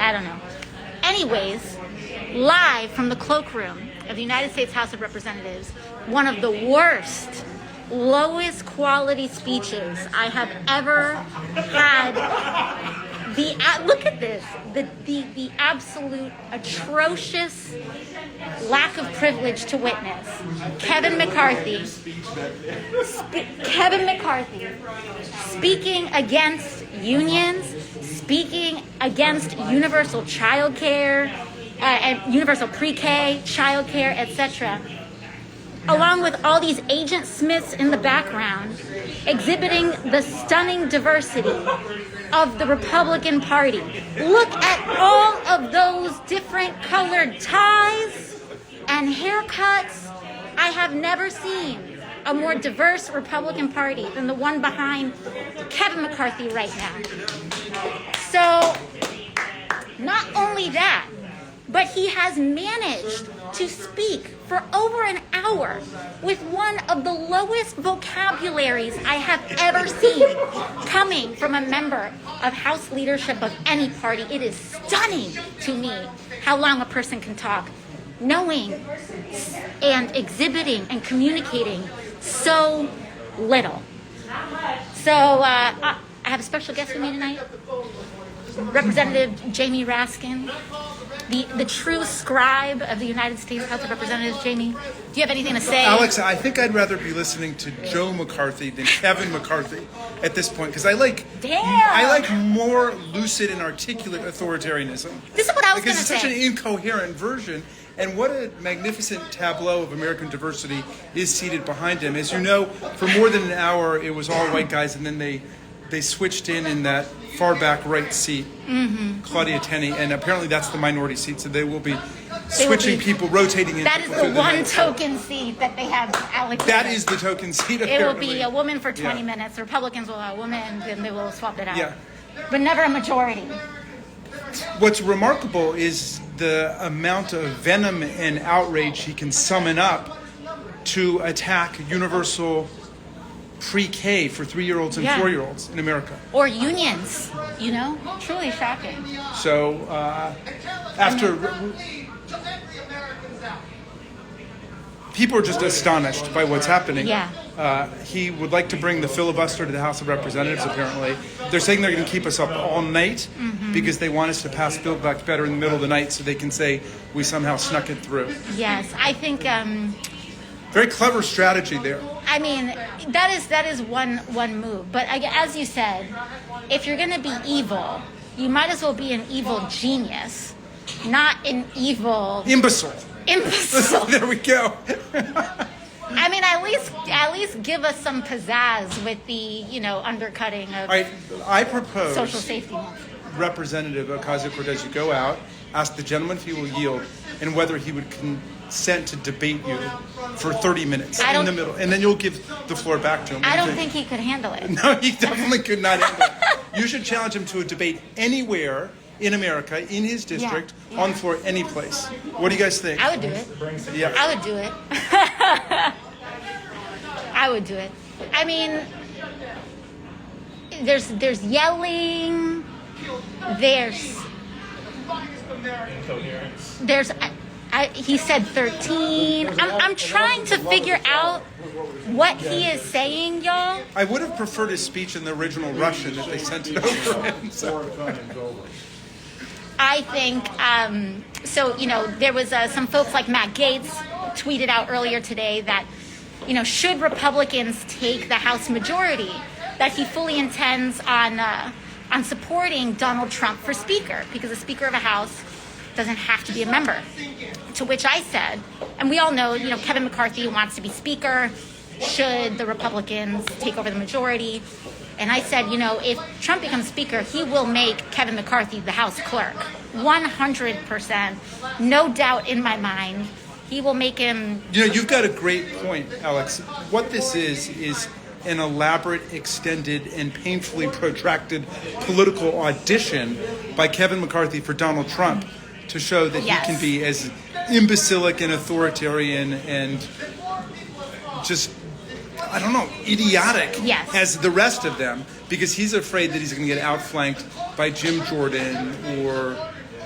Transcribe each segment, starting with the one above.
I don't know. Anyways, live from the cloakroom of the United States House of Representatives, one of the worst, lowest quality speeches I have ever had. Look at this. The absolute atrocious lack of privilege to witness. Kevin McCarthy speaking against unions, speaking against universal child care and universal pre-K, child care, etc., along with all these Agent Smiths in the background, exhibiting the stunning diversity of the Republican Party. Look at all of those different colored ties and haircuts. I have never seen a more diverse Republican Party than the one behind Kevin McCarthy right now. So, not only that, but he has managed to speak for over an hour with one of the lowest vocabularies I have ever seen coming from a member of House leadership of any party. It is stunning to me how long a person can talk, knowing and exhibiting and communicating so little. So I have a special guest with me tonight, Representative Jamie Raskin, the true scribe of the United States House of Representatives. Jamie, do you have anything to say? Alex, I think I'd rather be listening to Joe McCarthy than Kevin McCarthy at this point, because I like more lucid and articulate authoritarianism. This is what I was going to say. Because it's such an incoherent version, and what a magnificent tableau of American diversity is seated behind him. As you know, for more than an hour, it was all white guys, and then they switched in that far back right seat, Claudia Tenney, and apparently that's the minority seat, so they will be switching people, rotating in. That is the one token seat that they have, Alex. That is the token seat, apparently. It will be a woman for 20 minutes. The Republicans will have a woman, and then they will swap it out. Yeah. But never a majority. What's remarkable is the amount of venom and outrage he can summon up to attack universal pre-K for 3-year-olds and 4-year-olds in America. Or unions, truly shocking. So after people are just astonished by what's happening. Yeah. He would like to bring the filibuster to the House of Representatives, apparently. They're saying they're going to keep us up all night because they want us to pass Build Back Better in the middle of the night so they can say we somehow snuck it through. Yes, I think... very clever strategy there. I mean, that is one move. But as you said, if you're going to be evil, you might as well be an evil genius, not an evil... Imbecile. There we go. I mean, at least give us some pizzazz with the, undercutting of I propose social safety net. Representative Ocasio Cortes, you go out, ask the gentleman if he will yield, and whether he would consent to debate you for 30 minutes in the middle, and then you'll give the floor back to him. I don't think he could handle it. No, he definitely could not handle it. You should challenge him to a debate anywhere in America, in his district, on the floor, any place. What do you guys think? I would do it. Yeah. I would do it. I would do it. I mean, there's yelling, he said 13. I'm trying to figure out what he is saying, y'all. I would have preferred his speech in the original Russian if they sent it over him. I think, there was some folks like Matt Gaetz tweeted out earlier today that, should Republicans take the House majority, that he fully intends on supporting Donald Trump for Speaker, because the Speaker of a House doesn't have to be a member. To which I said, and we all know, Kevin McCarthy wants to be Speaker, should the Republicans take over the majority. And I said, if Trump becomes Speaker, he will make Kevin McCarthy the House Clerk. 100%. No doubt in my mind. He will make him... You've got a great point, Alex. What this is an elaborate, extended, and painfully protracted political audition by Kevin McCarthy for Donald Trump to show that he can be as imbecilic and authoritarian and just... idiotic as the rest of them, because he's afraid that he's going to get outflanked by Jim Jordan or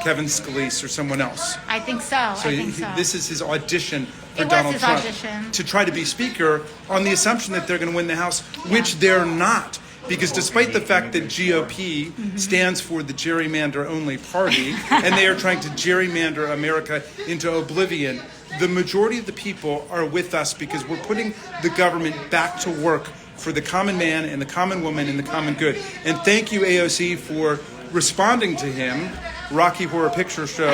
Kevin Scalise or someone else. I think so. I think so. This is his audition for It was Donald his Trump audition. to try to be Speaker on the assumption that they're going to win the House, which they're not. Because despite the fact that GOP stands for the gerrymander-only party, and they are trying to gerrymander America into oblivion, the majority of the people are with us because we're putting the government back to work for the common man and the common woman and the common good. And thank you, AOC, for responding to him, Rocky Horror Picture Show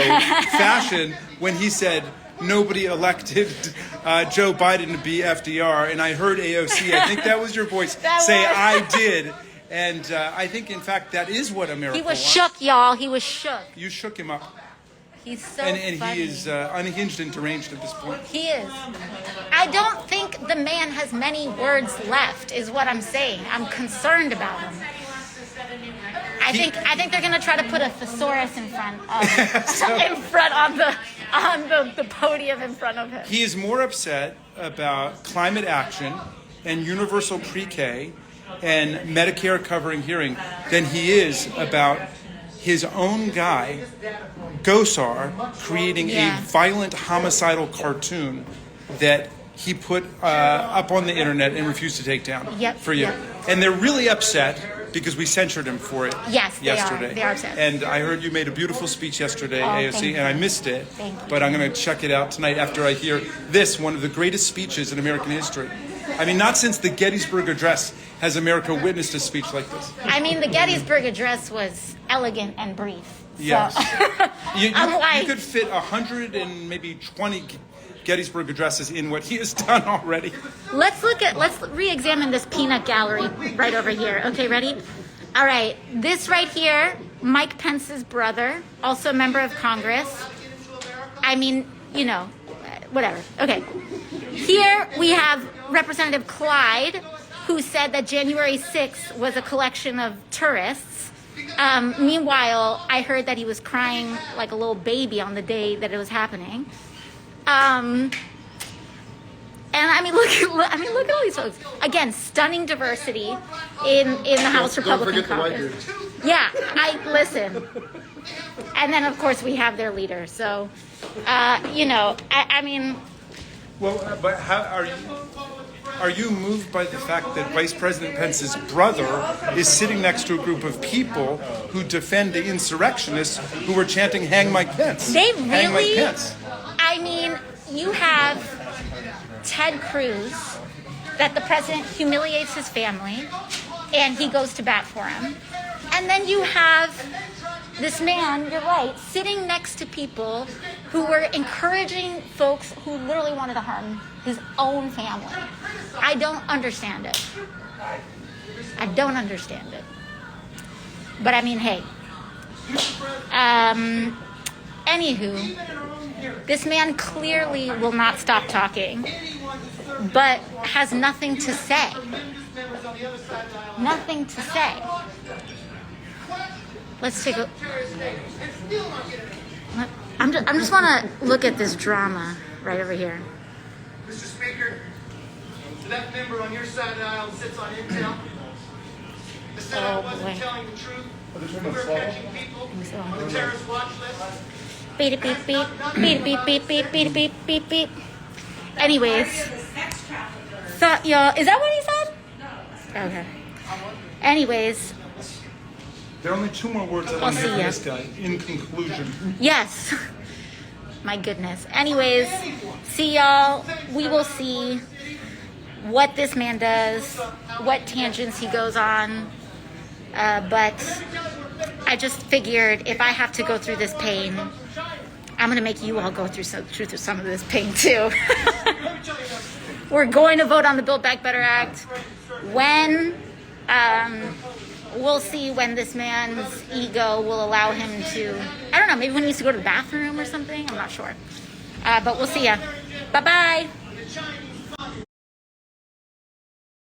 fashion, when he said nobody elected Joe Biden to be FDR. And I heard AOC, I think that was your voice, say, I did. And I think, in fact, that is what America He was wants. shook, y'all. He was shook. You shook him up. He's so And funny. he is unhinged and deranged at this point. He is. I don't think the man has many words left, is what I'm saying. I'm concerned about him. I think they're gonna try to put a thesaurus in front of on the podium in front of him. He is more upset about climate action and universal pre-K and Medicare covering hearing than he is about his own guy, Gosar, creating a violent homicidal cartoon that he put up on the internet and refused to take down for you. Yep. And they're really upset because we censured him for it yesterday. They are upset. And I heard you made a beautiful speech yesterday, thank AOC, you. and I missed it. Thank you. But I'm going to check it out tonight after I hear this, one of the greatest speeches in American history. I mean, not since the Gettysburg Address has America witnessed a speech like this. I mean, the Gettysburg Address was elegant and brief. So. Yes. You I'm could fit 100 and maybe 20 Gettysburg Addresses in what he has done already. Let's re-examine this peanut gallery right over here. Okay, ready? All right, this right here, Mike Pence's brother, also a member of Congress. I mean, you know, whatever. Okay. Here we have Representative Clyde, who said that January 6th was a collection of tourists. Meanwhile, I heard that he was crying like a little baby on the day that it was happening. And I mean, look at all these folks. Again, stunning diversity in the House Republican caucus. Yeah, listen. And then, of course, we have their leader. So, you know, I mean. Well, but how are you moved by the fact that Vice President Pence's brother is sitting next to a group of people who defend the insurrectionists who were chanting "Hang Mike Pence"? They Hang Mike really. Pence. I mean, you have Ted Cruz, that the president humiliates his family, and he goes to bat for him. And then you have this man, you're right, sitting next to people who were encouraging folks who literally wanted to harm his own family. I don't understand it. I don't understand it. But I mean, hey. Anywho, this man clearly will not stop talking, but has nothing to say. Nothing to say. Let's take a. I'm just want to look at this drama right over here. Mr. Speaker, that member on your side of the aisle sits on intel. They said I wasn't telling the truth. We were catching people on the terrorist watch list. Beep, beep, beep, beep, beep, beep, beep, beep, beep, beep, beep. Anyways, thought y'all. Is that what he said? Okay. Anyways. There are only two more words I want to hear from this guy. In conclusion. Yes. My goodness. Anyways, see y'all. We will see what this man does, what tangents he goes on. But I just figured if I have to go through this pain, I'm going to make you all go through some of this pain too. We're going to vote on the Build Back Better Act. When? We'll see when this man's ego will allow him to, I don't know, maybe when he needs to go to the bathroom or something. I'm not sure. But we'll see ya. Bye-bye.